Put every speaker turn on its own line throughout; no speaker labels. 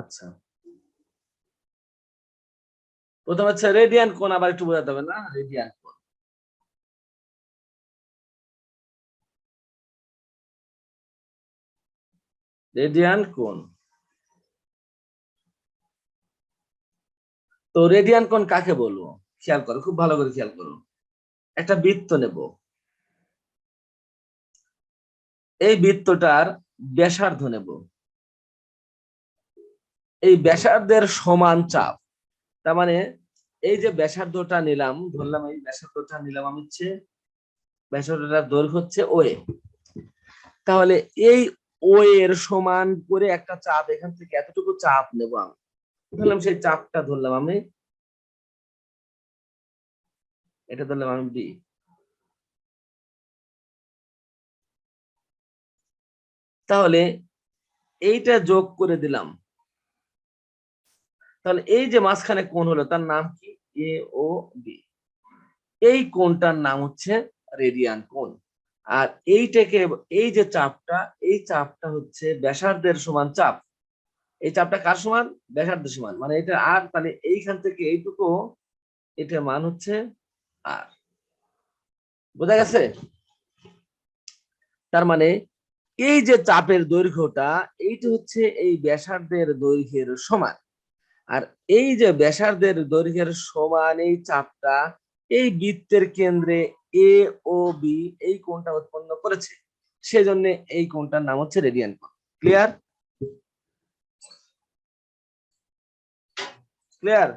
আচ্ছা, প্রথম হচ্ছে রেডিয়ান কোণ, আবার একটু বোঝাতে হবে না? রেডিয়ান কোণ, রেডিয়ান কোণ। তো রেডিয়ান কোণ কাকে বলবো? খেয়াল করো, খুব ভালো করে খেয়াল করো। একটা বৃত্ত নেব, এই বৃত্তটার ব্যাসার্ধ নেব, এই ব্যাসার্ধের সমান চাপ। তার মানে এই যে ব্যাসার্ধটা নিলাম, ধরলাম এই ব্যাসার্ধটা নিলাম আমি, হচ্ছে ব্যাসার্ধটার দৈর্ঘ্য হচ্ছে ওএ। তাহলে এই ও এর সমান করে একটা চাপ, এখান থেকে এতটুকু চাপ নেব আমি, ধরলাম সেই চাপটা ধরলাম আমি, এটা ধরলাম আমি বি। তাহলে এইটা যোগ করে দিলাম, তাহলে এই যে মাঝখানে কোণ হলো তার নাম কি? এ ও বি। এই কোণটার নাম হচ্ছে রেডিয়ান কোণ। আর এইটাকে, এই যে চাপটা, এই চাপটা হচ্ছে ব্যাসার্ধের সমান চাপ। এই চাপটা কার সমান? ব্যাসার্ধের সমান। মানে এটা আর, তাহলে এইখান থেকে এইটুকু, এটার মান হচ্ছে আর। বোঝা গেছে? তার মানে এই যে চাপের দৈর্ঘ্যটা, এইটা হচ্ছে এই ব্যাসার্ধের দৈর্ঘ্যের সমান। আর এই যে ব্যাসার্ধের দৈর্ঘ্যের সমান এই চাপটা এই বৃত্তের কেন্দ্রে এ ও বি এই কোণটা উৎপন্ন করেছে, সেজন্য এই কোণটার নাম হচ্ছে রেডিয়ান কোণ। ক্লিয়ার? ক্লিয়ার?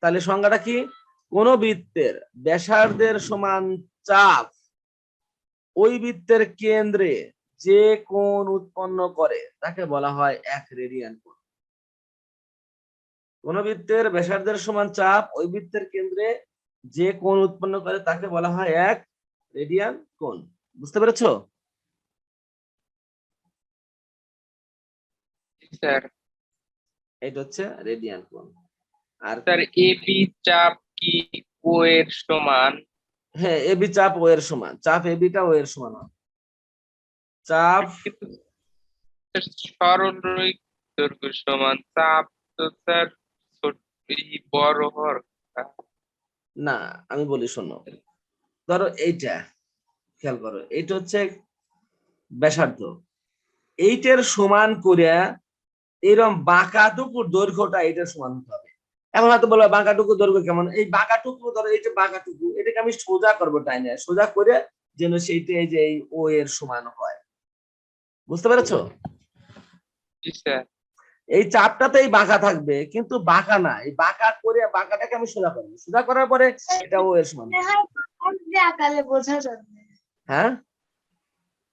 তাহলে সংজ্ঞাটা কি? কোন বৃত্তের ব্যাসার্ধের সমান চাপ ওই বৃত্তের কেন্দ্রে যে কোণ উৎপন্ন করে তাকে বলা হয় এক রেডিয়ান কোণ। কোন বৃত্তের ব্যাসার্ধের সমান চাপ ওই বৃত্তের কেন্দ্রে যে কোণ উৎপন্ন করে তাকে বলা হয় এক রেডিয়ান কোণ। বুঝতে পেরেছো?
স্যার,
এটা হচ্ছে রেডিয়ান কোণ। আর
স্যার এবি চাপ কি ও এর সমান?
হ্যাঁ, এবি চাপ ও এর সমান, চাপ এবিটা ও এর সমান হয়। চাপ,
কিন্তু সরলরৈখিক দৈর্ঘ্য সমান চাপ তো স্যার বড় হওয়ার কথা।
না, আমি বলি শোনো, ধরো এইটা, খেয়াল করো, এইটা হচ্ছে ব্যাসার্ধ, এইটার সমান করে এরকম বাঁকাটুকুর দৈর্ঘ্যটা এটার সমান হতে হবে। এখন হয়তো বলবো বাঁকাটুকু দৈর্ঘ্য কেমন? এই বাঁকাটুকু, ধরো এই যে বাঁকাটুকু, এটাকে আমি সোজা করবো, টাইনে সোজা করে যেন সেইটা এই যে এই ও এর সমান হয়। বুঝতে পেরেছো?
জি স্যার।
এই চাপটাতেই বাঁকা থাকবে, কিন্তু বাঁকা না, এই বাঁকা করে বাঁকাটাকে আমি সোজা করবো, সোজা করার পরে এটা ও এর সমান।
আকালে বোঝা যাবে।
হ্যাঁ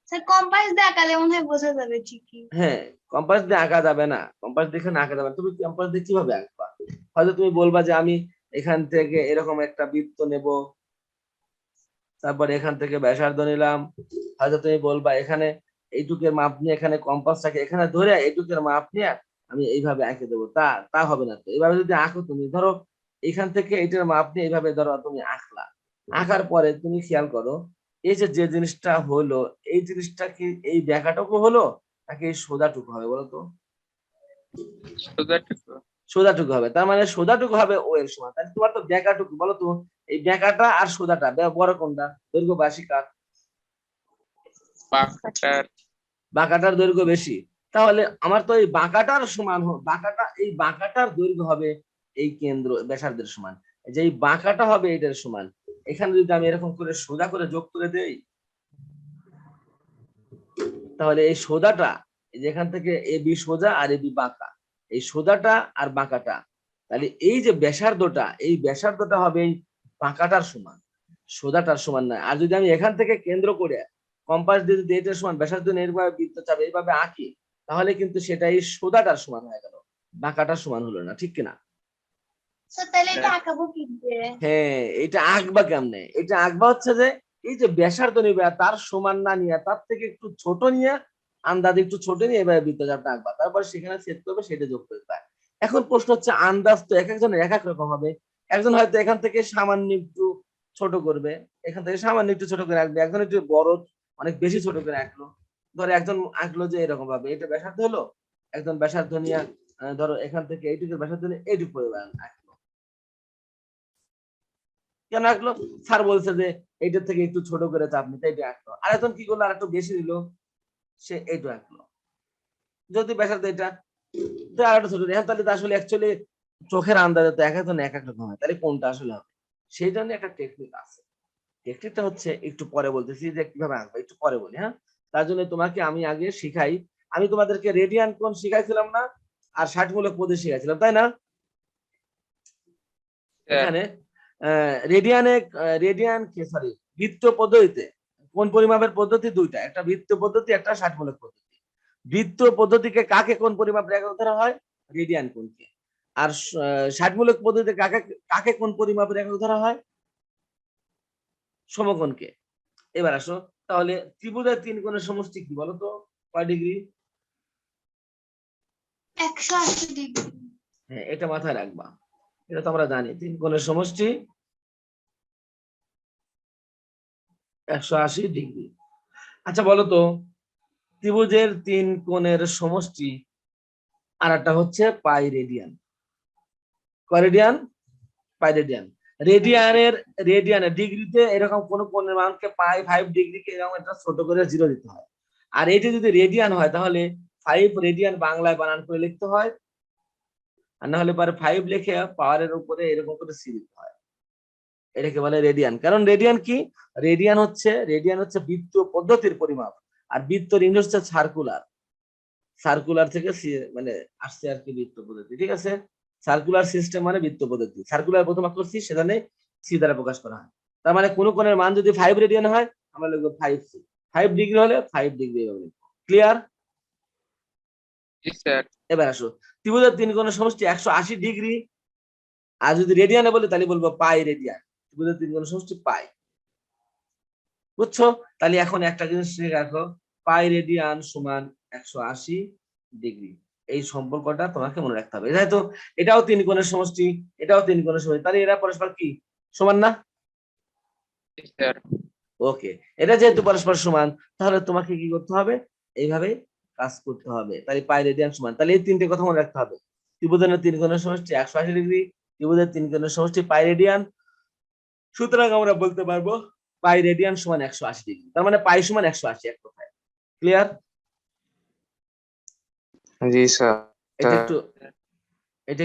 স্যার কম্পাস দিয়ে আকালে মনে হয় বোঝা যাবে ঠিকই।
হ্যাঁ, কম্পাস দিয়ে আঁকা যাবে না, কম্পাস দেখে না আঁকা যাবে না। তুমি কম্পাস দিয়ে কিভাবে আঁকবা? হয়তো তুমি বলবা যে আমি এখান থেকে এরকম একটা বৃত্ত নেব, তারপরে এখান থেকে ব্যাসার্ধ নিলাম, হয়তো তুমি বলবা এখানে এইটুকের মাপ নিয়ে, এখানে কম্পাসটাকে এখানে ধরে এইটুকের মাপ নিয়ে আমি এইভাবে আঁকে দেবো। তা তা হবে না তো। এইভাবে যদি আঁকো, তুমি ধরো এখান থেকে এইটার মাপ নিয়ে এইভাবে ধরো তুমি আঁকলা, আঁকার পরে তুমি খেয়াল করো, এই যে যে জিনিসটা হলো, এই জিনিসটা কি এই ব্যাকাটুকু হলো নাকি এই সোজাটুকু হবে বলো তো?
সোজাটুকু।
সোজাটুকু হবে। তার মানে সোজাটুকু হবে ও এর সমান। তাহলে তোমার তো ব্যাকাটুকু, বলো তো এই ব্যাকাটা আর সোজাটা বড় কোনটা? দৈর্ঘ্য বাসি কার?
বাঁকাটার।
বাঁকাটার দৈর্ঘ্য বেশি। তাহলে আমার তো এই বাঁকাটার সমান, বাঁকাটা, এই বাঁকাটার দৈর্ঘ্য হবে এই কেন্দ্র ব্যাসার্ধের সমান, যে এই বাঁকাটা হবে এটার সমান। এখানে যদি আমি এরকম করে সোজা করে যোগ করে দেই, তাহলে এই সোজাটা, যেখান থেকে এ বি সোজা আর এ বি বাঁকা, এই সোজাটা আর বাঁকাটা, তাহলে এই যে ব্যাসার্ধটা, এই ব্যাসার্ধটা হবে এই বাঁকাটার সমান, সোজাটার সমান নয়। আর যদি আমি এখান থেকে কেন্দ্র করে কম্পাস দিয়ে যদি এটার সমান ব্যাসার্ধ এইভাবে বৃত্তচাপ এইভাবে আঁকি, তাহলে কিন্তু সেটাই সোজাটার সমান হয়ে গেল, বাঁকাটার সমান হলো না। ঠিক কিনা?
স্যার তাহলে এটা আঁকাবো কি দিয়ে?
হ্যাঁ, এটা আঁকবা কেমনে? এটা আঁকবা হচ্ছে যে এই যে ব্যাসার্ধ নিবে তার সমান না নিয়ে, তার থেকে একটু ছোট নিয়ে, আন্দাজে একটু ছোট নিয়ে এভাবে বৃত্তচাপটা আঁকবা, তারপর সেখানে সেট করবে, সেটা যোগ করবে। এখন প্রশ্ন হচ্ছে, আন্দাজ তো এক একজনের এক এক রকম হবে। একজন হয়তো এখান থেকে সামান্য একটু ছোট করবে, এখান থেকে সামান্য একটু ছোট করে আঁকবে, একজন একটু বড় অনেক বেশি ছোট করে আঁকলো। ধরো একজন আঁকলো যে এরকম ভাবে, এটা ব্যাসার্ধ হলো, একজন ব্যাসার্ধ নিয়ে ধরো এখান থেকে এইটুকু ব্যাসার্ধ নিয়ে এইটুকু পরিমাণ আঁকলো। কেন আঁকলো? স্যার বলছে যে এইটার থেকে একটু ছোট করে চাপ নিতে, এইটা আঁকলো। আর একজন কি করলো, আর একটু বেশি নিল, সে এইটু আঁকলো। যদি ব্যাসার্ধ এটা আর একটা ছোট, এখন তাহলে তো আসলে অ্যাকচুয়ালি চোখের আন্দাজে তো এক একজন এক এক রকম হয়, তাহলে কোনটা আসলে হবে? সেই জন্য একটা টেকনিক আছে। টেকনিকটা হচ্ছে একটু পরে বলতেছি যে কিভাবে আঁকবে, একটু পরে বলি। হ্যাঁ, তার জন্য তোমাকে আমি আগে শিখাই। আমি তোমাদেরকে রেডিয়ান কোণ শিখাইছিলাম না, আর ষাটমূলক পদ্ধতি শিখাইছিলাম, তাই না?
স্যার
এখানে রেডিয়ান কি সরি বৃত্ত পদ্ধতিতে কোন পরিমাপের পদ্ধতি দুইটা, একটা বৃত্ত পদ্ধতি, একটা ষাটমূলক পদ্ধতি। বৃত্ত পদ্ধতিকে কাকে কোন পরিমাপের একক ধরা হয়? রেডিয়ান কোণকে। আর ষাটমূলক পদ্ধতিতে কাকে কাকে কোন পরিমাপের একক ধরা হয়? সমকোণকে। এবার আসো, তাহলে ত্রিভুজের তিন কোণের সমষ্টি কি বলো তো? কয় ডিগ্রি?
180 ডিগ্রি।
হ্যাঁ, এটা মাথায় রাখবা, এটা তো আমরা জানি তিন কোণের সমষ্টি 180 ডিগ্রি। আচ্ছা বলো তো, ত্রিভুজের তিন কোণের সমষ্টি আর একটা হচ্ছে পাই রেডিয়ান। কয় রেডিয়ান? Pi radian. রেডিয়ানের ডিগ্রিতে এরকম কোন কোণের মানকে পাই 5 ডিগ্রিকে এরকম একটা ছোট করে 0 দিতে হয়। আর এটি যদি রেডিয়ান হয় তাহলে 5 রেডিয়ান বাংলায় বানান করে লিখতে হয়, আর না হলে পরে 5 লিখে পাওয়ারের উপরে এরকম করে সি দিতে হয়। এটাকে বলে রেডিয়ান। কারণ রেডিয়ান কি? রেডিয়ান হচ্ছে বৃত্ত পদ্ধতির পরিমাপ, আর বৃত্তর ইংরেজি হচ্ছে সার্কুলার। সার্কুলার থেকে মানে আসছে আর কি বৃত্ত পদ্ধতি, ঠিক আছে? সার্কুলার সিস্টেম মানে বৃত্ত পদ্ধতি। সার্কুলার প্রথম অক্ষর সি, সেখানে সি দ্বারা প্রকাশ করা হয়। তার মানে কোন কোণের মান যদি 5 রেডিয়ান হয়, আমরা লিখবো 5 সি। 5 ডিগ্রি হলে 5 ডিগ্রি এভাবে লিখবো। ক্লিয়ার?
জি স্যার
এবার আসো, ত্রিভুজের তিন কোণের সমষ্টি 180 ডিগ্রি, আর যদি রেডিয়ানে বলি তাহলে বলবো পাই রেডিয়ান। ত্রিভুজের তিন কোণের সমষ্টি পাই। বুঝছো? তাহলে এখন একটা জিনিস শিখে রাখো, পাই রেডিয়ান সমান 180 ডিগ্রি। এই সম্পর্কটা তোমাকে মনে রাখতে হবে। যেহেতু এটাও তিন কোণের সমষ্টি, এটাও তিন কোণের সমষ্টি, তাহলে এরা পরস্পর কি সমান না?
জি স্যার
ওকে, এটা যেহেতু পরস্পর সমান, তাহলে তোমাকে কি করতে হবে? এইভাবে কাজ করতে হবে। তাহলে পাই রেডিয়ান সমান, তাহলে এই তিনটে কথা মনে রাখতে হবে। ত্রিভুজের তিন কোণের সমষ্টি 180 ডিগ্রি, ত্রিভুজের তিন কোণের সমষ্টি পাই রেডিয়ান। সুতরাং আমরা বলতে পারবো পাই রেডিয়ান সমান 180 ডিগ্রি। তার মানে পাই সমান 180 এক কথায়। ক্লিয়ার?
জি স্যার।
এটা একটু এটা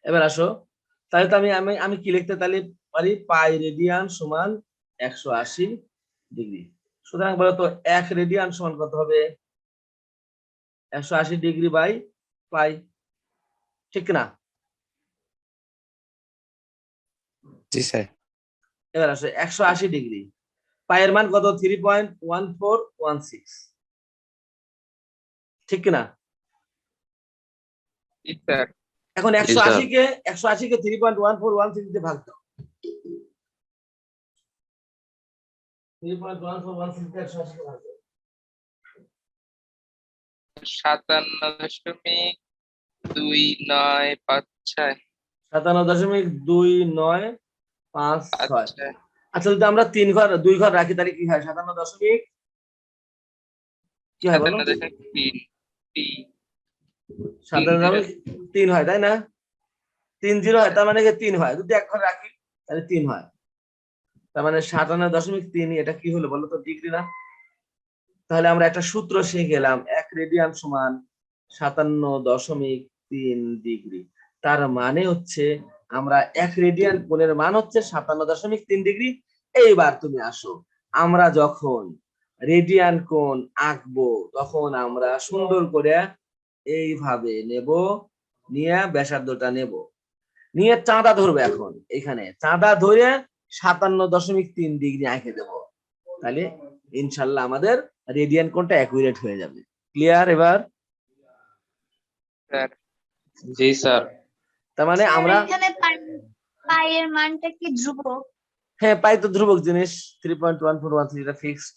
এবার আসো, তাহলে তো আমি আমি আমি কি লিখতে তাহলে পারি? পাই রেডিয়ান সমান 180 ডিগ্রি। সুতরাং বলতো 1 রেডিয়ান সমান কত হবে? 180 ডিগ্রি বাই পাই, ঠিক না?
জি স্যার।
এবার আসো 180 ডিগ্রি, পায়ের মান কত? 3.1416, ঠিক না?
জি স্যার
এখন
জি স্যার।
180 কে 3.1416 দিয়ে ভাগ দাও। 3.1416 দিয়ে 180 কে ভাগ দাও।
57.2956
57.2956।
আচ্ছা
আচ্ছা, যদি আমরা দুই ঘর রাখি তাহলে কি হয়? 57 দশমিক কি হয় বলো? 57.3 হয়, তাই না? 30 হয়, তার মানে কি 3 হয়। যদি এক ঘর রাখি তাহলে 3 হয়, তার মানে 57.3। এটা কি হলো বলো তো? ডিগ্রি না? তাহলে আমরা একটা সূত্র শিখে গেলাম, 1 রেডিয়ান সমান 57.3 ডিগ্রি। তার মানে হচ্ছে আমরা 1 রেডিয়ান কোণের মান হচ্ছে 57.3 ডিগ্রি। এইবার তুমি আসো, আমরা যখন রেডিয়ান কোণ আঁকবো তখন আমরা সুন্দর করে এইভাবে নেব, নিয়ে ব্যাসার্ধটা নেব, নিয়ে চাঁদা ধরবো। এখন এখানে চাঁদা ধরে 57.3 ডিগ্রি আঁকে দেব, তাহলে ইনশাল্লাহ আমাদের রেডিয়ান কোণটা অ্যাকুরেট হয়ে যাবে। ক্লিয়ার এবার?
স্যার
জি স্যার।
তার মানে
স্যার
আমরা
এখানে পাই এর মানটা কি ধ্রুবক?
হ্যাঁ, পাই তো ধ্রুবক জিনিস, 3.1416 এটা ফিক্সড।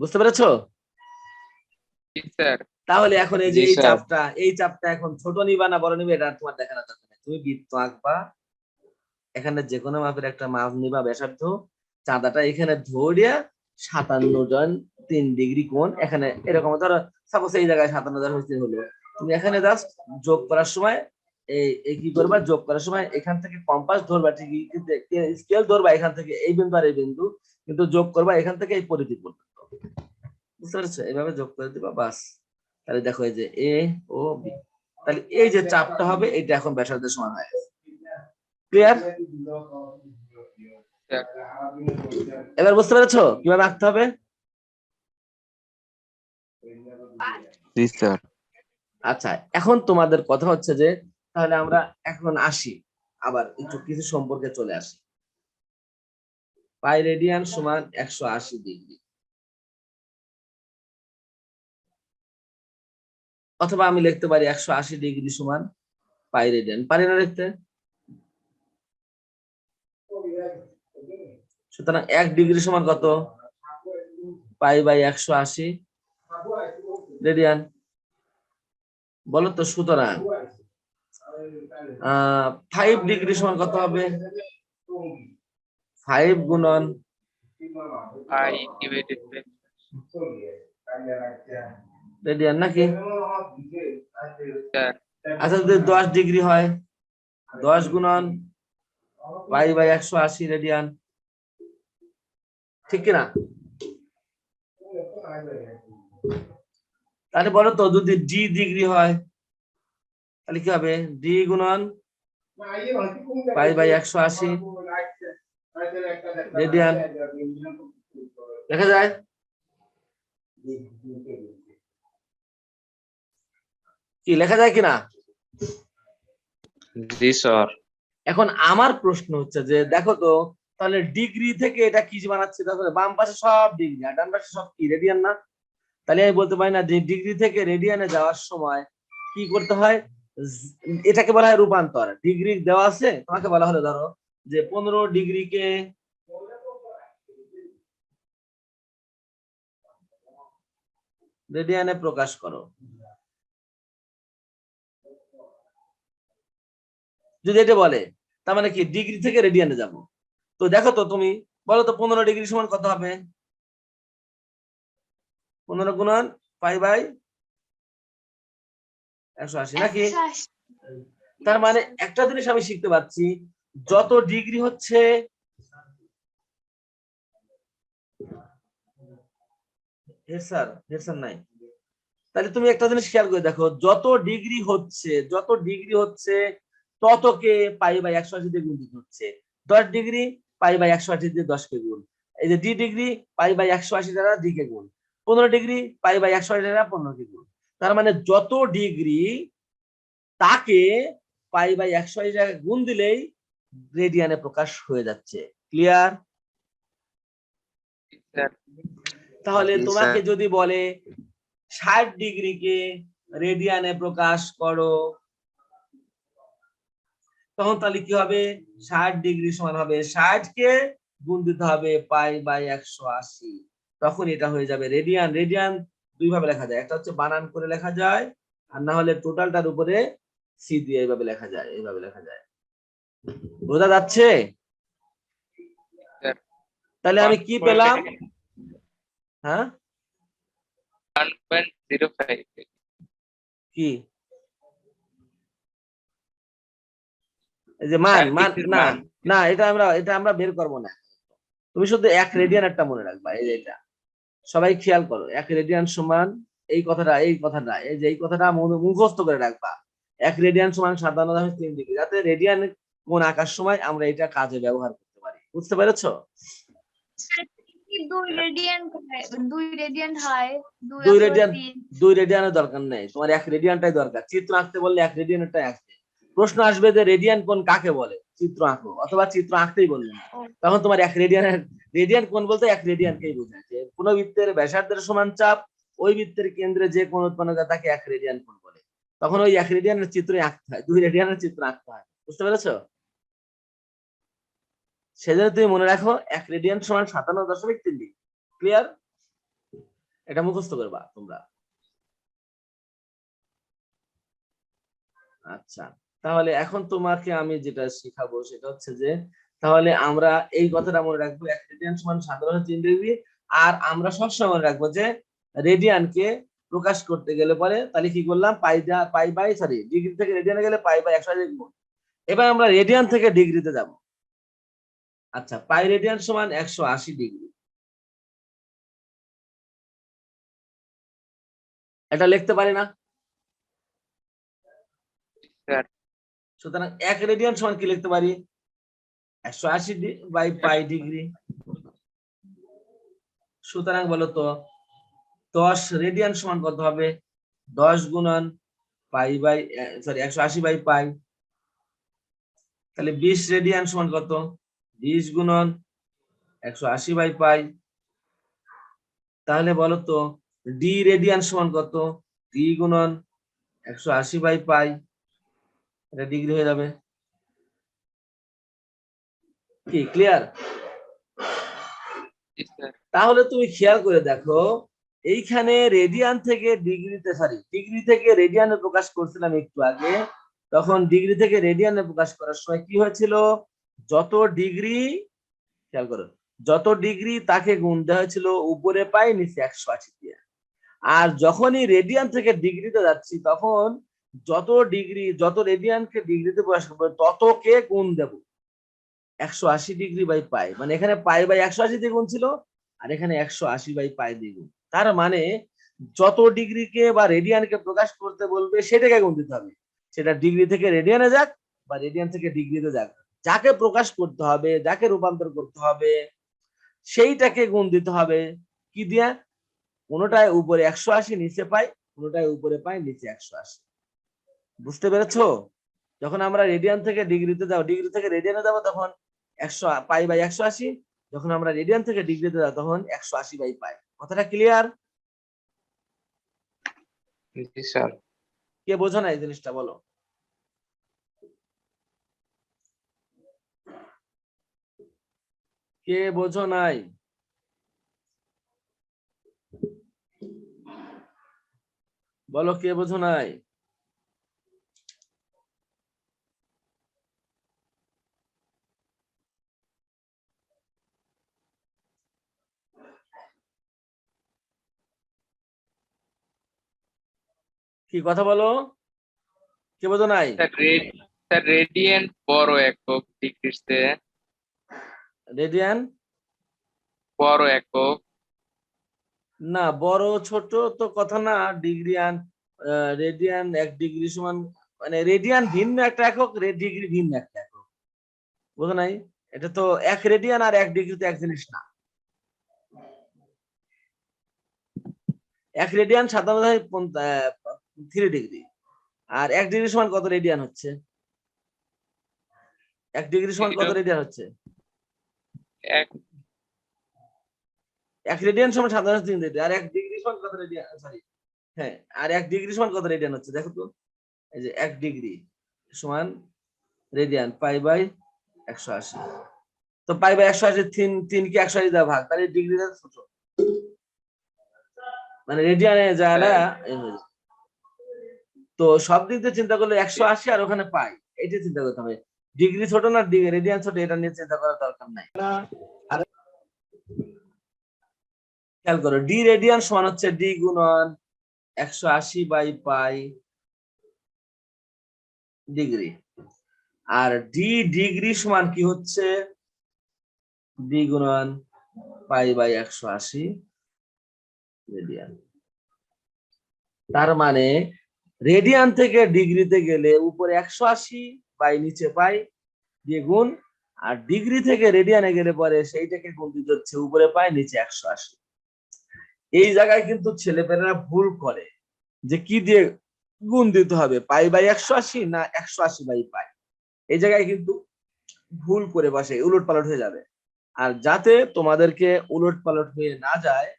বুঝতে পেরেছো?
জি স্যার।
তাহলে এখন এই যে
জি,
এই
স্যার।
চাপটা এখন ছোট নিবা না বড় নিবে এটা তোমার দেখানোর দরকার নেই। তুমি বৃত্ত আঁকবা, এখানে যে কোনো মাপের একটা মাপ নিবা ব্যাসার্ধ, চাঁদাটা এখানে ধরিয়া 57 জন 3 ডিগ্রি কোণ, এখানে এরকম ধরো সাপোজ এই জায়গায় 57,000 হলো, তুমি এখানে জাস্ট যোগ করার সময় এই কি করবা, যোগ করার সময় এখান থেকে কম্পাস ধরবা ঠিকই, কিন্তু স্কেল ধরবা এখান থেকে এই বিন্দু আর এই বিন্দু, কিন্তু যোগ করবা এখান থেকে এই পরিধি পর্যন্ত। বুঝতে পারছো? এইভাবে যোগ করে দিবা, বাস। তাহলে দেখো এই যে এ ও বি, তাহলে এই যে চাপটা হবে এটা এখন ব্যাসার্ধের সমান হয়। ক্লিয়ার?
স্যার।
এবার বুঝতে পেরেছো কিভাবে আঁকতে হবে?
জি স্যার।
আচ্ছা, এখন তোমাদের কথা হচ্ছে যে তাহলে আমরা এখন আসি, আবার একটু কিছু সম্পর্কে চলে আসি। পাই রেডিয়ান সমান 180 ডিগ্রি, অথবা আমি লিখতে পারি 180 ডিগ্রি সমান পাই রেডিয়ান। পারি না লিখতে? সুতরাং 1 ডিগ্রি সমান কত? Pi by 180 radian. বলো তো, সুতরাং 5 ডিগ্রি সমান কত হবে? 5 গুণন
I divided by
রেডিয়ান নাকি?
স্যার।
আচ্ছা, যদি 10 ডিগ্রি হয় 10 গুণন পাই বাই 180 রেডিয়ান, ঠিক কিনা? তাহলে বলো তো, যদি ডি ডিগ্রি হয় তাহলে কি হবে? ডি গুণন পাই বাই 180 রেডিয়ান, দেখা যায়? কি লেখা যায় কিনা?
জি স্যার।
এখন আমার প্রশ্ন হচ্ছে যে দেখো তো, তাহলে ডিগ্রি থেকে এটা কি বানাচ্ছে? দেখো বাম পাশে সব ডিগ্রি আর ডান পাশে সব কি রেডিয়ান না? তাহলে আমি বলতে পারি না যে ডিগ্রি থেকে রেডিয়ানে যাওয়ার সময় কি করতে হয়? এটাকে বলা হয় রূপান্তর। ডিগ্রি দেওয়া আছে, তোমাকে বলা হলো ধরো যে 15 ডিগ্রিকে রেডিয়ানে প্রকাশ করো, যদি এটা বলে তার মানে কি ডিগ্রি থেকে রেডিয়ানে যাব। তো দেখো তো তুমি বলো তো 15 ডিগ্রি সমান কত হবে? 15 গুণন পাই বাই 180 নাকি?
180
তার মানে একটা জিনিস আমি শিখতে পাচ্ছি, যত ডিগ্রি হচ্ছে হেড স্যার নাই, তাহলে তুমি একটা জিনিস খেয়াল করে দেখো, যত ডিগ্রি হচ্ছে ততকে পাই বাই 180 দিয়ে গুণ দিতে হচ্ছে। 10 ডিগ্রি পাই বাই 180 দিয়ে 10 কে গুণ, এই যে ডি ডিগ্রি পাই বাই 180 দ্বারা ডি কে গুণ, 15 ডিগ্রি পাই বাই 180 দ্বারা 15 কে গুণ। তার মানে যত ডিগ্রি তাকে পাই বাই 180 জায়গায় গুণ দিলেই রেডিয়ানে প্রকাশ হয়ে যাচ্ছে। ক্লিয়ার?
স্যার।
তাহলে
জি
তোমাকে
স্যার।
যদি বলে 60 ডিগ্রিকে রেডিয়ানে প্রকাশ করো, তখন তাহলে কি হবে? 60 ডিগ্রি সমান হবে 60 কে গুণ দিতে হবে পাই বাই 180, তখন এটা হয়ে যাবে রেডিয়ান। রেডিয়ান দুই ভাবে লেখা যায়, একটা হচ্ছে বানান করে লেখা যায়, আর না হলে টোটালটার উপরে সি দিয়ে এইভাবে লেখা যায়, এইভাবে লেখা যায়। বোঝা যাচ্ছে?
স্যার।
তাহলে আমি কি পেলাম? হ্যাঁ
1.05
কি? এই যে মান মান
ডিগ্রির
না,
মান।
না এটা আমরা বের করব না। তুমি শুধু 1 রেডিয়ান একটা মনে রাখবা, এই যে এটা সবাই খেয়াল করো, 1 রেডিয়ান সমান এই কথাটা এই যে এই কথাটা মুখস্থ করে রাখবা। 1 রেডিয়ান সমান 57.3 ডিগ্রি, যাতে রেডিয়ান কোণ আঁকার সময় আমরা এটা কাজে ব্যবহার করতে পারি। বুঝতে পেরেছো?
কি 2 রেডিয়ান হয়? 2 রেডিয়ান হয় 2
2
অথবা
রেডিয়ান
3?
2 রেডিয়ানের দরকার নেই, তোমার 1 রেডিয়ানটাই দরকার। চিত্র আঁকতে বললে 1 রেডিয়ানটাই আঁকতে। প্রশ্ন আসবে যে রেডিয়ান কোণ কাকে বলে, চিত্র আঁকো, অথবা চিত্র আঁকতেই বললে না, তখন তোমার 1 রেডিয়ান কোণ বলতে 1 রেডিয়ানকেই বোঝায়, যে কোন বৃত্তের ব্যাসার্ধের সমান চাপ ওই বৃত্তের কেন্দ্রে যে কোণ উৎপন্ন করে তাকে 1 রেডিয়ান কোণ বলে। তখন ওই 1 রেডিয়ানের চিত্রই আঁকতে হয়, 2 রেডিয়ানের চিত্র আঁকতে হয়। বুঝতে পেরেছো? সেজন্য তুমি মনে রাখো 1 রেডিয়ান সমান 57.3 ডিগ্রি। ক্লিয়ার? এটা মুখস্থ করবা তোমরা। আচ্ছা, তাহলে এখন তোমাকে আমি যেটা শেখাবো সেটা হচ্ছে যে, তাহলে আমরা এই কথাটা মনে রাখবো, 1 রেডিয়ান সমান 17,3 ডিগ্রি। আর আমরা সবসময় মনে রাখবো যে রেডিয়ানকে প্রকাশ করতে গেলে পরে তাহলে কি করলাম, পাই বাই সরি ডিগ্রি থেকে রেডিয়ানে গেলে পাই বাই 180 গুণ। এবার আমরা রেডিয়ান থেকে ডিগ্রিতে যাব। আচ্ছা, পাই রেডিয়ান সমান 180 ডিগ্রি, এটা লিখতে পারি না?
স্যার
সুতরাং 1 রেডিয়ান সমান কি লিখতে পারি, 180 বাই পাই ডিগ্রি। সুতরাং বলো তো 10 রেডিয়ান সমান কত হবে, 10 গুণন pi by sorry 180 by pi. তাহলে 20 রেডিয়ান সমান কত, 20 গুণন 180 বাই পাই। তাহলে বলো তো ডি রেডিয়ান সমান কত, ডি গুণন 180 বাই পাই, এটা ডিগ্রি হয়ে যাবে। কি ক্লিয়ার?
জি স্যার।
তাহলে তুমি খেয়াল করে দেখো, এইখানে রেডিয়ান থেকে ডিগ্রিতে সরি ডিগ্রি থেকে রেডিয়ানে প্রকাশ করছিলাম একটু আগে, তখন ডিগ্রি থেকে রেডিয়ানে প্রকাশ করার সময় কি হয়েছিল, যত ডিগ্রি, খেয়াল করো, যত ডিগ্রি তাকে গুণ দেওয়া হয়েছিল উপরে পাই নিচে 180 দিয়ে। আর যখনই রেডিয়ান থেকে ডিগ্রিতে যাচ্ছি তখন যত ডিগ্রি, যত রেডিয়ানকে ডিগ্রিতে প্রকাশ করবো ততকে গুণ দেব 180 ডিগ্রি বাই পাই। মানে এখানে পাই বাই 180 দিয়ে গুণ ছিল, আর এখানে 180 বাই পাই দিয়ে গুণ। তার মানে যত ডিগ্রিকে বা রেডিয়ানকে প্রকাশ করতে বলবে সেটাকে গুণ দিতে হবে, সেটা ডিগ্রি থেকে রেডিয়ানে যাক বা রেডিয়ান থেকে ডিগ্রিতে যাক, যাকে প্রকাশ করতে হবে, যাকে রূপান্তর করতে হবে সেইটাকে গুণ দিতে হবে কি দিয়া, কোনোটায় উপরে 180 নিচে পাই, কোনোটায় উপরে পাই নিচে 180। বুঝতে পেরেছো? যখন আমরা রেডিয়ান থেকে ডিগ্রিতে যাবো, ডিগ্রি থেকে রেডিয়ানে যাবো তখন 100 পাই বাই 180, যখন আমরা রেডিয়ান থেকে ডিগ্রিতে যাবো তখন 180 বাই পাই। কথাটা ক্লিয়ার?
জি স্যার।
কে বোঝো না এই জিনিসটা বলো? কে বোঝো নাই? বলো কে বোঝো নাই? কি কথা বলো, কে বোঝো নাই?
স্যার রেডিয়েন্ট বড় একক ডিগ্রির চেয়ে।
রেডিয়ান
বড় একক।
না, বড় ছোট তো কথা না, ডিগ্রিয়ান রেডিয়ান 1 ডিগ্রি সমান, মানে রেডিয়ান ভিন্ন একটা একক, ডিগ্রি ভিন্ন একটা একক, বুঝো নাই? এটা তো 1 রেডিয়ান আর 1 ডিগ্রি তো এক জিনিস না। 1 রেডিয়ান 57.3 ডিগ্রি, আর 1 ডিগ্রি সমান কত রেডিয়ান হচ্ছে, 1 ডিগ্রি সমান কত রেডিয়ান হচ্ছে,
এক
1 রেডিয়ান সমান 57.3 ডিগ্রি, আর 1 ডিগ্রি সমান কত রেডিয়ান, সরি হ্যাঁ, আর 1 ডিগ্রি সমান কত রেডিয়ান হচ্ছে দেখো তো, এই যে 1 ডিগ্রি সমান রেডিয়ান পাই বাই 180। তো পাই বাই 180 3 কি 180 দ্বারা ভাগ, তাহলে ডিগ্রিটা ছোট, মানে রেডিয়ানে যারা তো সব দিক দিয়ে চিন্তা করলে 180 আর ওখানে পাই, এটা চিন্তা করতে হবে। ডিগ্রি ছোট না রেডিয়ান ছোট, এটা নিয়ে চিন্তা করার দরকার নাই। খেয়াল করো, ডি রেডিয়ান সমান হচ্ছে ডি গুণন 180 বাই পাই ডিগ্রি, আর ডি ডিগ্রি সমান কি হচ্ছে, ডি গুণন পাই বাই 180 রেডিয়ান। তার মানে রেডিয়ান থেকে ডিগ্রিতে গেলে উপরে 180 বাই নিচে পাই দিয়ে গুণ, আর ডিগ্রি থেকে রেডিয়ানে গেলে পরে সেইটাকে গুণ দিতে হচ্ছে উপরে পাই নিচে 180। এই জায়গায় কিন্তু ছেলেপেলেরা ভুল করে যে কি দিয়ে গুণ দিতে হবে, পাই বাই 180 না 180 বাই পাই, এই জায়গায় কিন্তু ভুল করে বসে, উলট পালট হয়ে যাবে। আর যাতে তোমাদেরকে উলট পালট হয়ে না যায়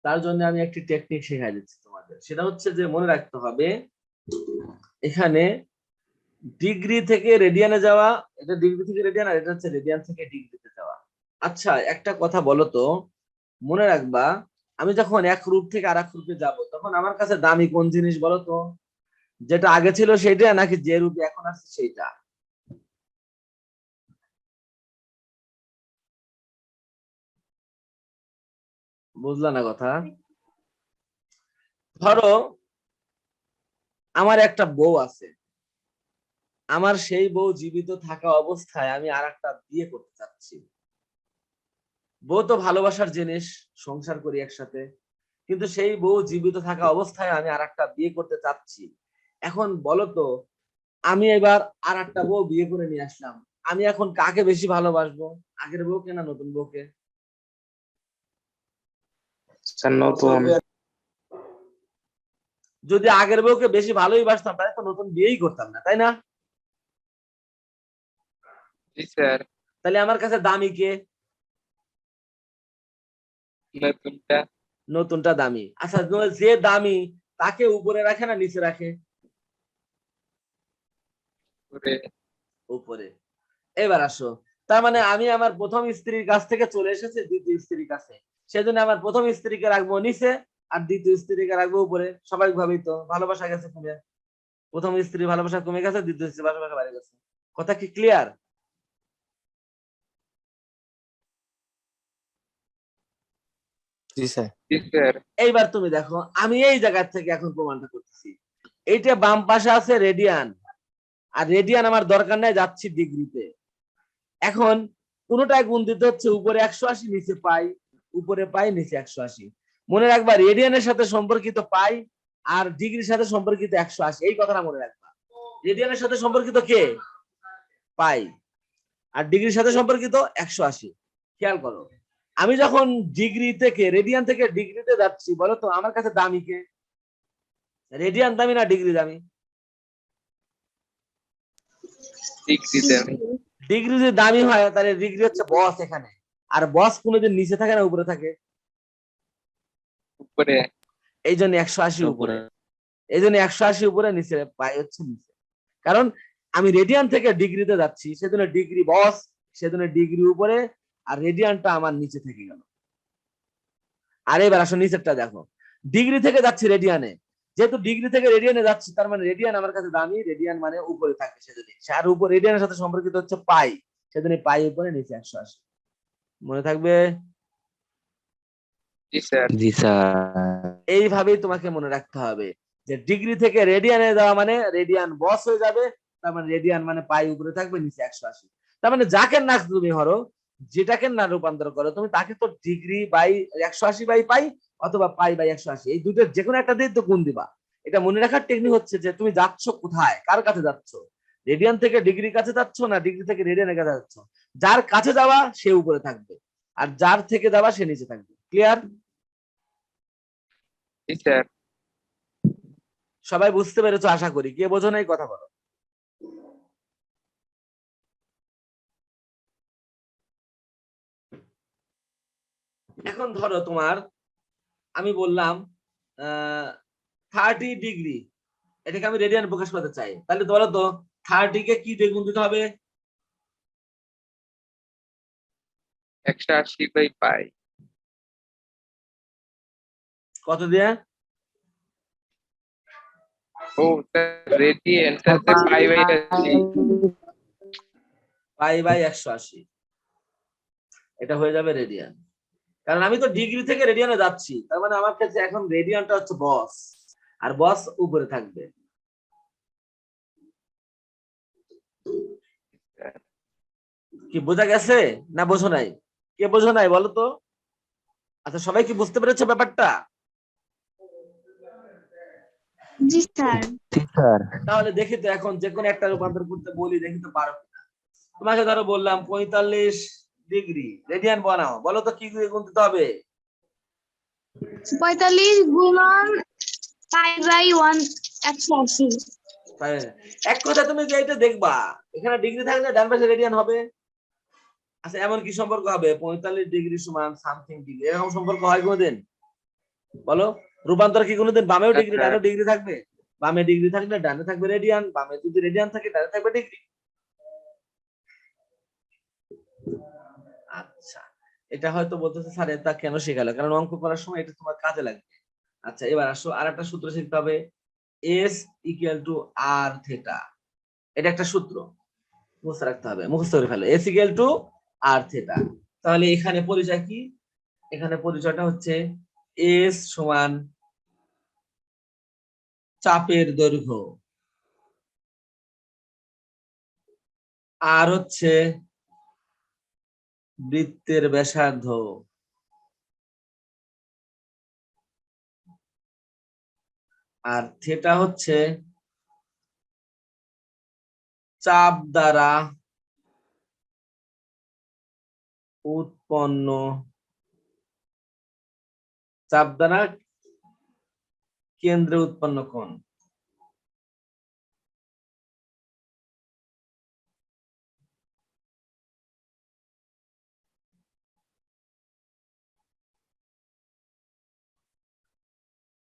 তার জন্য আমি একটি টেকনিক শেখাই দিচ্ছি তোমাদের, সেটা হচ্ছে যে মনে রাখতে হবে এখানে ডিগ্রি থেকে রেডিয়ানে যাওয়া, এটা ডিগ্রি থেকে রেডিয়ান, আর এটা হচ্ছে রেডিয়ান থেকে ডিগ্রিতে যাওয়া। আচ্ছা একটা কথা বলো তো, মনে রাখবা আমি যখন এক রূপ থেকে আরেক রূপে যাব তখন আমার কাছে দামি কোন জিনিস বলো তো? যেটা আগে ছিল সেটা নাকি যে রূপে এখন আছে সেইটা? বুঝলা না কথা? ধরো আমার একটা বউ আছে, আমার সেই বউ জীবিত থাকা অবস্থায় আমি আরেকটা বিয়ে করতে চাচ্ছি। বউ তো ভালোবাসার জিনিস, সংসার করি একসাথে, কিন্তু সেই বউ জীবিত থাকা অবস্থায় আমি আরেকটা বিয়ে করতে চাচ্ছি। এখন বলো তো, আমি এবার আরেকটা বউ বিয়ে করে নিয়ে আসলাম, আমি এখন কাকে বেশি ভালোবাসবো, আগের বউকে না নতুন বউকে?
স্যার নতুন।
যদি আগের বউকে বেশি ভালোই বাসতাম তাহলে তো নতুন বিয়েই করতাম না, তাই না?
জি স্যার।
তাহলে আমার কাছে দামি কে?
নতুনটা।
নতুনটা দামি। আচ্ছা যে দামি তাকে উপরে রাখে না নিচে রাখে?
করে
উপরে। এবার আসো, তার মানে আমি আমার প্রথম স্ত্রীর কাছ থেকে চলে এসেছি দ্বিতীয় স্ত্রীর কাছে, সেজন্য আমার প্রথম স্ত্রীকে রাখবো নিচে আর দ্বিতীয় স্ত্রীকে রাখবো উপরে। স্বাভাবিকভাবেই তো ভালোবাসা গেছে কমে, প্রথম স্ত্রীর ভালোবাসা কমে গেছে, দ্বিতীয় স্ত্রীর ভালোবাসা বেড়ে গেছে। কথা কি ক্লিয়ার?
জি স্যার।
জি স্যার।
এইবার তুমি দেখো আমি এই জায়গা থেকে এখন প্রমাণটা করতেছি। এইটা বাম পাশে আছে রেডিয়ান, আর রেডিয়ান আমার দরকার নাই, যাচ্ছি ডিগ্রিতে। এখন কোনোটায় গুণ দিতে হচ্ছে উপরে 180 নিচে পাই, উপরে পাই নিচে 180। মনে রাখবা রেডিয়ানের সাথে সম্পর্কিত পাই আর ডিগ্রির সাথে সম্পর্কিত 180, এই কথাটা মনে রাখবা। রেডিয়ানের সাথে সম্পর্কিত কে? পাই। আর ডিগ্রির সাথে সম্পর্কিত 180। খেয়াল করো, আমি যখন ডিগ্রি থেকে রেডিয়ান থেকে ডিগ্রিতে যাচ্ছি, বলো তো আমার কাছে দামি কে? রেডিয়ান দামি না ডিগ্রি দামি?
ডিগ্রি দেন।
ডিগ্রি যদি দামি হয় তাহলে ডিগ্রি হচ্ছে বস এখানে, আর বস কোনোদিন নিচে থাকে না উপরে থাকে?
উপরে।
এই জন্য 180 উপরে, এই জন্য 180 উপরে, নিচে পাই হচ্ছে নিচে। কারণ আমি রেডিয়ান থেকে ডিগ্রিতে যাচ্ছি, সেজন্য ডিগ্রি বস, সেজন্য ডিগ্রি উপরে, আর রেডিয়ানটা আমার নিচে থেকে গেল। আর এবার আসো নিচেরটা দেখো, ডিগ্রি থেকে যাচ্ছি রেডিয়ানে, যেহেতু ডিগ্রি থেকে রেডিয়ানে যাচ্ছি তার মানে রেডিয়ান আমার কাছে দামি, রেডিয়ান মানে উপরে থাকবে, সেজন্য আর উপর রেডিয়ানের সাথে সম্পর্কিত হচ্ছে পাই, সেজন্য পাই উপরে নিচে 180। মনে থাকবে?
জি স্যার।
জি স্যার।
এইভাবেই তোমাকে মনে রাখতে হবে যে ডিগ্রি থেকে রেডিয়ানে যাওয়া মানে রেডিয়ান বস হয়ে যাবে, তার মানে রেডিয়ান মানে পাই উপরে থাকবে নিচে 180। তার মানে যাকে না তুমি হরো, যেটাকে না রূপান্তর করো তুমি, তাকে তো ডিগ্রি বাই 180 বাই পাই অথবা পাই বাই 180, এই দুটোর যে কোনো একটা দিয়ে তো গুণ দিবা। এটা মনে রাখার টেকনিক হচ্ছে যে তুমি যাচ্ছ কোথায়, কার কাছে যাচ্ছ, রেডিয়ান থেকে ডিগ্রির কাছে যাচ্ছ না ডিগ্রি থেকে রেডিয়ানের কাছে যাচ্ছ। যার কাছে যাওয়া সে উপরে থাকবে, আর যার থেকে যাওয়া সে নিচে থাকবে। ক্লিয়ার?
জি স্যার।
সবাই বুঝতে পেরেছো আশা করি, কে বোঝো নাই কথা বলো। এখন ধরো তোমার, আমি বললাম 30 ডিগ্রি, এটাকে আমি রেডিয়ান প্রকাশ করতে চাই, তাহলে ধরো তো 30 কে কি দিয়ে গুণ দিতে হবে?
180 বাই পাই।
কত দিয়ে?
ও স্যার, রেডিয়ান সাথে পাই বাই 80।
পাই বাই 180, এটা হয়ে যাবে রেডিয়ান। কারণ আমি তো ডিগ্রি থেকে রেডিয়ানে যাচ্ছি, তার মানে আমার কাছে এখন রেডিয়ানটা হচ্ছে বস, আর বস উপরে থাকবে। কি বোঝা গেছে না বোঝো নাই? কে বোঝো নাই বলো তো? আচ্ছা সবাই কি বুঝতে পেরেছো ব্যাপারটা?
জি স্যার।
জি স্যার।
তাহলে দেখি তো এখন যে কোনো একটা রূপান্তর করতে বলি, দেখি তো পারো কিনা। তোমাকে ধরো বললাম 45 ডিগ্রি রেডিয়ান বানাও, বলো তো কি দিয়ে গুণ দিতে হবে?
45 গুণন পাই বাই 180।
এক কথা তুমি যে এটা দেখবা, এখানে ডিগ্রি থাকলে ডান পাশে রেডিয়ান হবে। আচ্ছা এমন কি সম্পর্ক হবে 45 ডিগ্রি সমান সামথিং ডিগ্রি, এরকম সম্পর্ক হয় কোনোদিন? বলো, রূপান্তর কি কোনোদিন বামেও ডিগ্রি ডানেও ডিগ্রি থাকবে? বামে ডিগ্রি থাকলে ডানে থাকবে রেডিয়ান, বামে যদি রেডিয়ান থাকে ডানে থাকবে ডিগ্রি। আচ্ছা এটা হয়তো বলতেছে স্যার এটা কেন শেখালো, কারণ অঙ্ক করার সময় এটা তোমার কাজে লাগবে। আচ্ছা এবার আসো আর একটা সূত্র শিখতে হবে, S equal to R theta. এটা একটা সূত্র মুখস্থ রাখতে হবে, মুখস্থ করে ফেলো, S equal to R theta. তাহলে এখানে পরিচয় কি, এখানে পরিচয়টা হচ্ছে এস সমান চাপের দৈর্ঘ্য, আর হচ্ছে বৃত্তের ব্যাসার্ধ, আর থেটা হচ্ছে চাপ দ্বারা উৎপন্ন, চাপ দ্বারা কেন্দ্রে উৎপন্ন কোণ।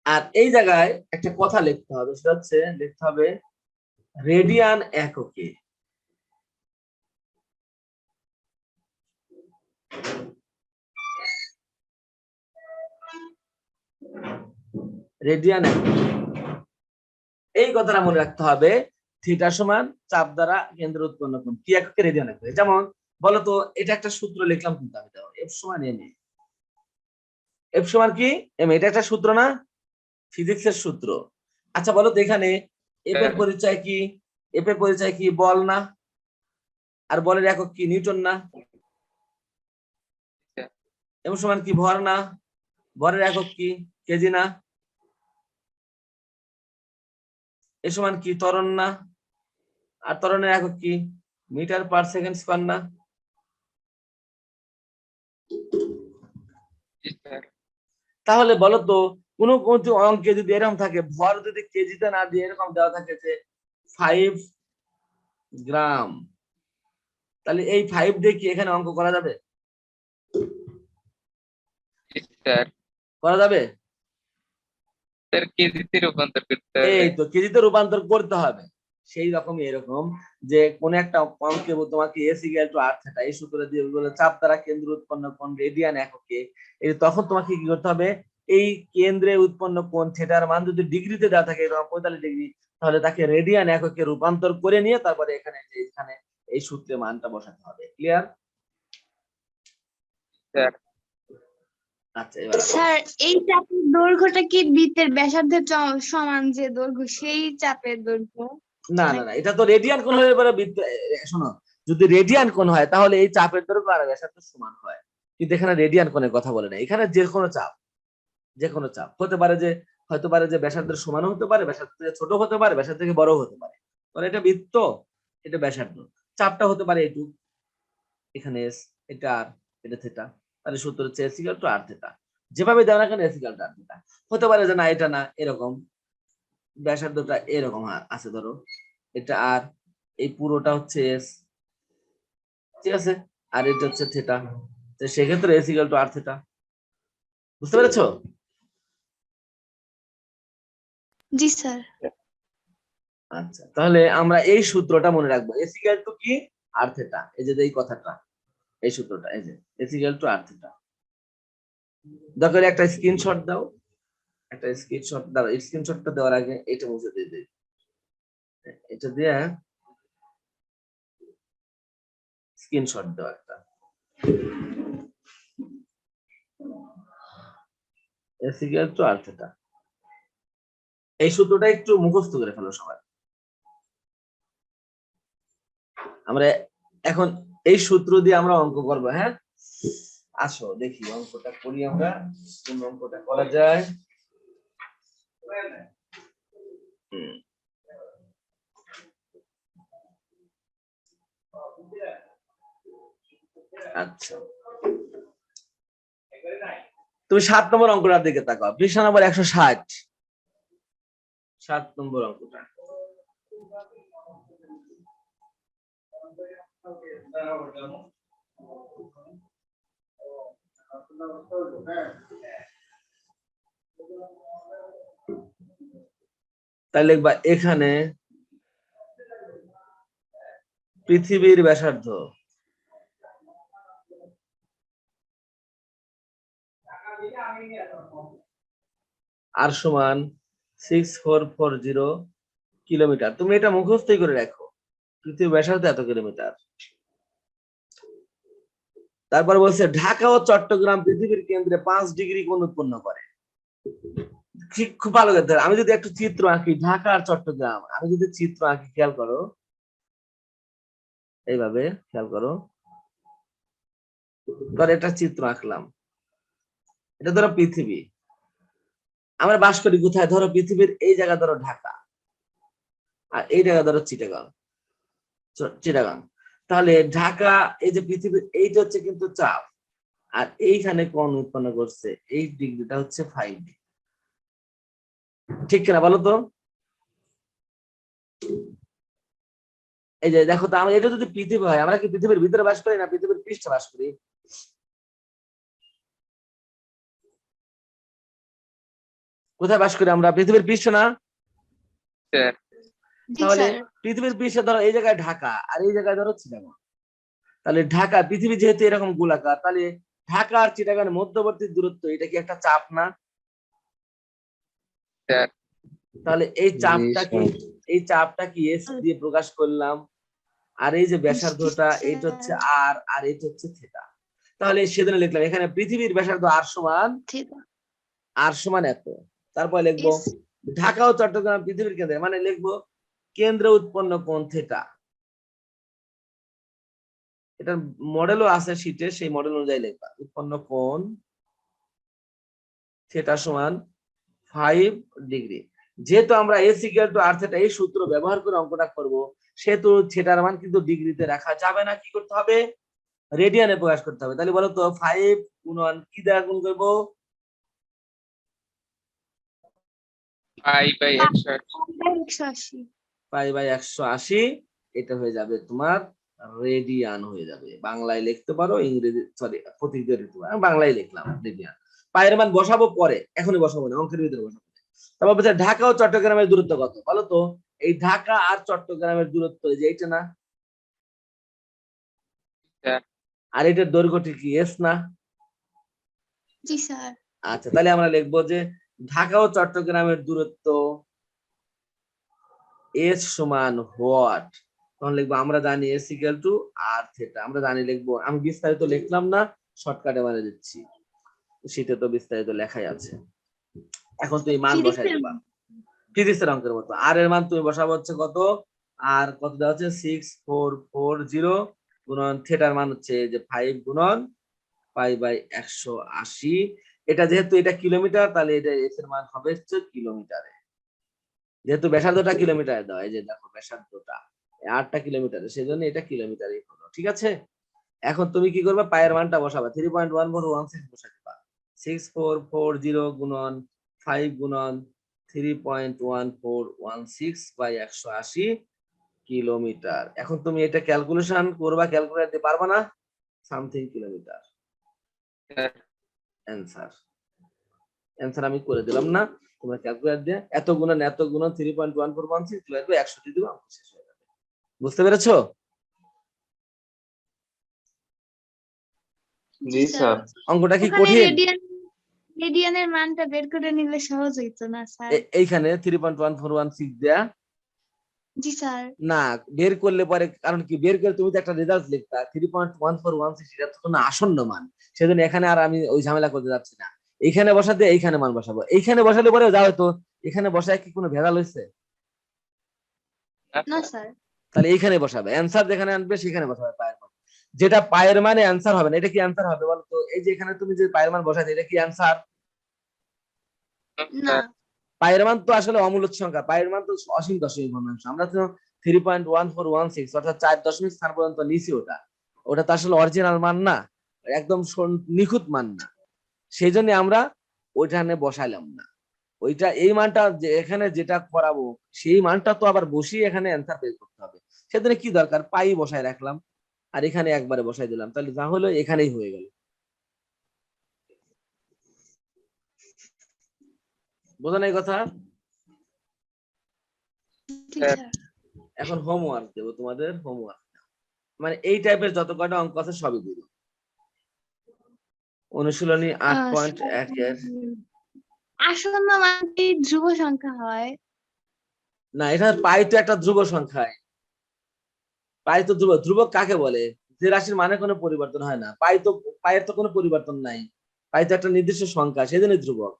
আর এই জায়গায় একটা কথা লিখতে হবে, সেটা হচ্ছে লিখতে হবে রেডিয়ান এককে। রেডিয়ান এককে, এই কথাটা মনে রাখতে হবে। থিটা সমান চাপ দ্বারা কেন্দ্র উৎপন্ন কোণ, কি এককে, রেডিয়ান এককে। যেমন বলতো এটা একটা সূত্র লিখলাম, কিন্তু আমি দাও এফ সমান এম এ। এফ সমান কি এম, এটা একটা সূত্র না, ফিজিক্সের সূত্র। আচ্ছা বলো তো এখানে এফ এর পরিচয় কি, এফ এর পরিচয় কি বল না, আর বলের একক কি নিউটন না, এম সমান কি ভর না, ভরের একক কি কেজি না, এ সমান কি ত্বরণ না, আর ত্বরণের একক কি মিটার পার সেকেন্ড স্কয়ার না।
জি স্যার।
তাহলে বলো তো কোনো কোনো অঙ্কে যদি এরকম থাকে, ভর যদি কেজিতে না দিয়ে এরকম দেওয়া থাকে যে 5 গ্রাম, তাহলে এই 5 দিয়ে কি এখানে অঙ্ক করা যাবে?
জি স্যার।
করা যাবে?
স্যার কেজিতে রূপান্তর করতে হবে।
এই তো কেজিতে রূপান্তর করতে হবে। সেই রকমই এরকম যে কোন একটা অঙ্কে তোমাকে S equal to R theta এই সূত্র দিয়ে বলে চাপ দ্বারা কেন্দ্র উৎপন্ন কোণ রেডিয়ান এককে, এই তখন তোমাকে কি করতে হবে, এই কেন্দ্রে উৎপন্ন কোণ থিটার মান যদি ডিগ্রিতে দেওয়া থাকে এরকম 45 ডিগ্রি, তাহলে তাকে রেডিয়ান এককে রূপান্তর করে নিয়ে তারপরে এখানে এই সূত্রে মানটা বসাতে হবে। ক্লিয়ার?
স্যার
আচ্ছা এবার আসো।
স্যার এই চাপের দৈর্ঘ্যটা কি বৃত্তের ব্যাসার্ধের সমান যে দৈর্ঘ্য সেই চাপের দৈর্ঘ্য?
না না না, এটা তো রেডিয়ান কোণ হলে পরে শোনো, যদি রেডিয়ান কোণ হয় তাহলে এই চাপের দৈর্ঘ্য আর ব্যাসার্ধ সমান হয়, কিন্তু এখানে রেডিয়ান কোণের কথা বলে না, এখানে যে কোনো চাপ, যে কোনো চাপ হতে পারে, যে হতে পারে যে ব্যাসার্ধের সমানও হতে পারে, ব্যাসার্ধ থেকে ছোট হতে পারে, ব্যাসার্ধ থেকে বড় হতে পারে। তাহলে এটা বৃত্ত, এটা ব্যাসার্ধ, চাপটা হতে পারে এইটু, এখানে এস, এটা আর, এটা থিটা, তাহলে সূত্র হচ্ছে S equal to R theta. যেভাবে দেওয়া না কেন S equal to R theta. হতে পারে যে না এটা না, এরকম ব্যাসার্ধটা এরকম আছে, ধরো এটা আর, এই পুরোটা হচ্ছে এস, ঠিক আছে, আর এটা হচ্ছে থিটা, তো সেক্ষেত্রে S equal to R theta. বুঝতে পেরেছো?
জি স্যার।
আচ্ছা তাহলে আমরা এই সূত্রটা মনে রাখবো, এস ইকুয়াল টু কি আর থিটা, এই যে এই কথাটা, এই সূত্রটা, এই যে S equal to R theta. দরকার একটা স্ক্রিনশট দাও, একটা স্ক্রিনশট দাও, স্ক্রিনশটটা দেওয়ার আগে এটা মুছে দিয়ে দিই, এটা দিয়ে স্ক্রিনশট দাও একটা, S equal to R theta. এই সূত্রটা একটু মুখস্থ করে ফেলো সবাই। আমরা এখন এই সূত্র দিয়ে আমরা অঙ্ক করবো, হ্যাঁ আসো দেখি অঙ্কটা করি আমরা, কোন অঙ্কটা করা যায়। আচ্ছা তুমি 7 নম্বর অঙ্কটার দিকে তাকাও, পৃষ্ঠা নম্বর 160, 7 নম্বর অঙ্কটা। তাই লিখবা এখানে পৃথিবীর ব্যাসার্ধ আর সমান 6440 কিলোমিটার। তুমি এটা মুখস্থই করে রাখো, পৃথিবীর ব্যাসার্ধ এত কিলোমিটার। তারপর বলছে ঢাকা ও চট্টগ্রাম পৃথিবীর কেন্দ্রে 5 ডিগ্রি কোণ উৎপন্ন করে। খুব ভালো কথা। আমি যদি একটু চিত্র আঁকি, ঢাকা আর চট্টগ্রাম, আমি যদি চিত্র আঁকি, খেয়াল করো, এইভাবে খেয়াল করো, ধর একটা চিত্র আঁকলাম, এটা ধরো পৃথিবী, আমরা বাস করি কোথায়? ধরো পৃথিবীর এই জায়গা ধরো ঢাকা, আর এই জায়গা ধরো চিটাগাং। চিটাগাং, তাহলে ঢাকা, এই যে পৃথিবীর এইটা হচ্ছে কিন্তু চাপ, আর এইখানে কোণ উৎপন্ন করছে, এই ডিগ্রিটা হচ্ছে 5 ডিগ্রি। ঠিক কিনা বলো তো? এই যে দেখো তো, আমরা এটা যদি পৃথিবী হয়, আমরা কি পৃথিবীর ভিতরে বাস করি না পৃথিবীর পৃষ্ঠে বাস করি? কোথায় বাস করি আমরা? পৃথিবীর পৃষ্ঠ না?
স্যার
জি
তাহলে
স্যার।
পৃথিবীর পৃষ্ঠে ধরো এই জায়গায় ঢাকা, আর এই জায়গায় ধরো চিটাগাং। তাহলে ঢাকা, পৃথিবী যেহেতু এরকম গোলাকার, তাহলে ঢাকা আর চিটাগাং মধ্যবর্তী দূরত্ব, এটা কি একটা চাপ না?
স্যার
তাহলে এই
জি
চাপটা কি,
স্যার।
এই চাপটা কি এস দিয়ে প্রকাশ করলাম, আর এই যে ব্যাসার্ধটা, এইটা হচ্ছে আর, আর এটা হচ্ছে থিটা। তাহলে সেদিন লিখলাম এখানে পৃথিবীর ব্যাসার্ধ আর সমান,
থিটা।
আর সমান এত। তারপর লিখবো
Yes.
ঢাকা ও চট্টগ্রাম পৃথিবীর কেন্দ্রে, মানে লিখবো কেন্দ্রে উৎপন্ন কোণ থিটা। এটার মডেলও আছে শীটে, সেই মডেল অনুযায়ী লিখবা উৎপন্ন কোণ থিটা সমান 5 ডিগ্রি। যেহেতু আমরা S equal to R theta এই সূত্র ব্যবহার করে অঙ্কটা করব, সেহেতু থিটার মান কিন্তু ডিগ্রিতে রাখা যাবে না, কি করতে হবে? রেডিয়ানে প্রকাশ করতে হবে। তাহলে বলো তো 5 গুণন কি দ্বারা গুণ করব?
পাই বাই 180।
180।
পাই বাই 180, এটা হয়ে যাবে তোমার রেডিয়ান হয়ে যাবে। বাংলায় লিখতে পারো, ইংরেজি সরি প্রতীক দিয়ে লিখতে পারো, আমি বাংলায় লিখলাম রেডিয়ান। পায়ের মান বসাবো পরে, এখনই বসাবো না, অঙ্কের ভিতরে বসাবো। তারপর বলছে ঢাকা ও চট্টগ্রামের দূরত্ব কত? বলো তো, এই ঢাকা আর চট্টগ্রামের দূরত্ব এই যে এইটা না,
স্যার
আর এটার দৈর্ঘ্যটি কি এস না?
জি স্যার।
আচ্ছা, তাহলে আমরা লিখবো যে ঢাকা ও চট্টগ্রামের দূরত্ব এস সমান হোয়াট। তখন লিখবো, আমরা জানি S equal to R theta, আমরা জানি লিখবো, আমি বিস্তারিত লিখলাম না, শর্টকাটে মানে দিচ্ছি, শীতে তো বিস্তারিত লেখাই আছে। এখন তুমি মান বসাই দেবা ফিজিক্সের অঙ্কের মতো। আর এর মান তুমি বসাবো হচ্ছে কত, আর কত দেওয়া হচ্ছে 6440 গুণন থিটার মান হচ্ছে যে 5 গুণন পাই বাই 180। এটা যেহেতু এটা কিলোমিটার, তাহলে এটা এস এর মান হবে হচ্ছে কিলোমিটারে, যেহেতু ব্যাসার্ধটা কিলোমিটারে দেওয়া, এই যে দেখো ব্যাসার্ধটা 8টা কিলোমিটারে, সেজন্য এটা কিলোমিটারই হলো। ঠিক আছে, এখন তুমি কি করবে? পায়ের মানটা বসাবা, 3.1416 বসাই দিবা। 6440 গুণন 5 গুণন 3.1416 বাই 180 কিলোমিটার। এখন তুমি এটা ক্যালকুলেশন করবা, ক্যালকুলেটর দিতে পারবা না? Something kilometre
sir
answer. Answer আমি করে দিলাম না, তোমরা ক্যালকুলেটর দিয়ে এত গুণন 3.1416 ডিভাইড বাই 100 দিয়ে দিবা, অঙ্ক শেষ হয়ে যাবে। বুঝতে পেরেছো?
জি স্যার।
অঙ্কটা কি
ওখানে
কঠিন?
রেডিয়ানের মানটা বের করে নিলে সহজ হইতো না স্যার?
এইখানে 3.1416 দেয়া
জি স্যার।
না, বের করলে পরে, কারণ কি বের করে তুমি তো একটা রেজাল্ট লিখতা 3.1416, এটা তো কোনো আসন্ন মান, সেজন্য এখানে আর আমি ওই ঝামেলা করতে যাচ্ছি না। এইখানে বসাতে এইখানে মান বসাবো, এইখানে বসালে পরে যা হয়তো, এখানে বসায় কি কোনো ভেজাল হয়েছে?
না স্যার।
তাহলে এইখানে বসাবে, অ্যান্সার যেখানে আনবে সেখানে বসাবে পায়ের মান। যেটা পায়ের মানে অ্যান্সার হবে না, এটা কি অ্যান্সার হবে বলো তো? এই যে এখানে তুমি যে পায়ের মান বসাতে, এটা কি অ্যান্সার?
না
পায়ের মান তো আসলে অমূলক সংখ্যা, পায়ের মান তো অসীম দশমিক ভগ্নাংশ। আমরা তো 3.1416 অর্থাৎ 4 দশমিক স্থান পর্যন্ত নিছি, ওটা ওটা তো আসলে অরিজিনাল মান না, একদম নিখুঁত মান না, সেই জন্য আমরা ওইখানে বসাইলাম না। ওইটা এই মানটা যে এখানে যেটা করাবো, সেই মানটা তো আবার বসিয়ে এখানে অ্যান্সার বের করতে হবে, সেজন্য কি দরকার, পাই বসায় রাখলাম, আর এখানে একবারে বসাই দিলাম, তাহলে যা হলো এখানেই হয়ে গেল। বোঝা নাই কথা?
জি স্যার।
এখন হোমওয়ার্ক দেবো তোমাদের, হোমওয়ার্ক মানে এই টাইপের যত কয়টা অঙ্ক আছে সবই দিব। অনুশীলনী 8.1 এর
আসন্ন মানটি ধ্রুব সংখ্যা হয়।
না, এটা পাই তো একটা ধ্রুব সংখ্যায়। পাই তো ধ্রুব। ধ্রুবক কাকে বলে? যে রাশির মানে কোনো পরিবর্তন হয় না। পায়ের তো কোনো পরিবর্তন নাই। পাই তো একটা নির্দিষ্ট সংখ্যা, সেজন্যই ধ্রুবক।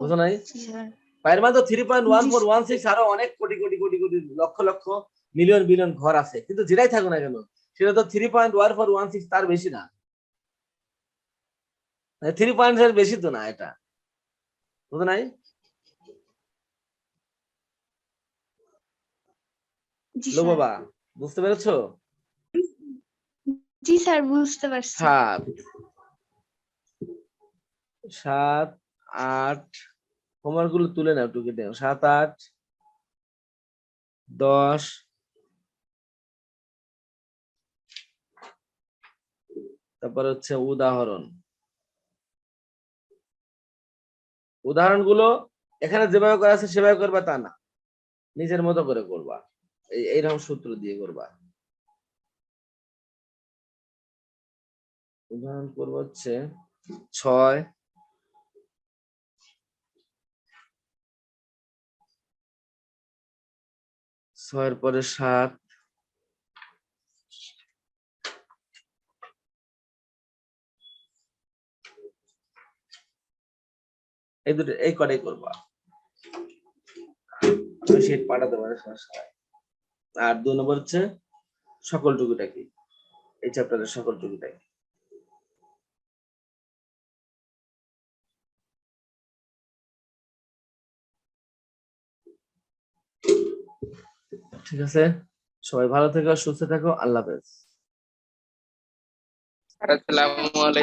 বুঝো নাই?
জি স্যার।
পায়ের মান তো
জি
3.1416, আরো অনেক কোটি কোটি কোটি কোটি লক্ষ লক্ষ মিলিয়ন বিলিয়ন ঘর আছে, কিন্তু যেটাই থাকুক না কেন সেটা তো 3.1416, তার বেশি না। 3 পয়েন্টের বেশি তো না এটা। বুঝো নাই?
জি
লো
স্যার।
বাবা, বুঝতে পেরেছো?
জি স্যার, বুঝতে পারছি।
7 7 8, হোমওয়ার্ক গুলো তুলে নাও, টুকে নাও। 7 8 10, তারপর হচ্ছে উদাহরণগুলো এখানে যেভাবে করা আছে সেভাবে করবা তা না, নিজের মতো করে করবা। এইরকম সূত্র দিয়ে করবা। উদাহরণ করবো হচ্ছে 6 6 পরে 7, এই দুটো, এই কটাই করবা। আমি সেট পাঠাতে পারি সমস্যা নাই। আর 2 নম্বর হচ্ছে সকল টুকিটাকি, এই চ্যাপ্টারের সকল টুকিটাকি। ঠিক আছে, সবাই ভালো থেকো, সুস্থ থাকো, আল্লাহ হাফেজ।
আসসালামু আলাইকুম।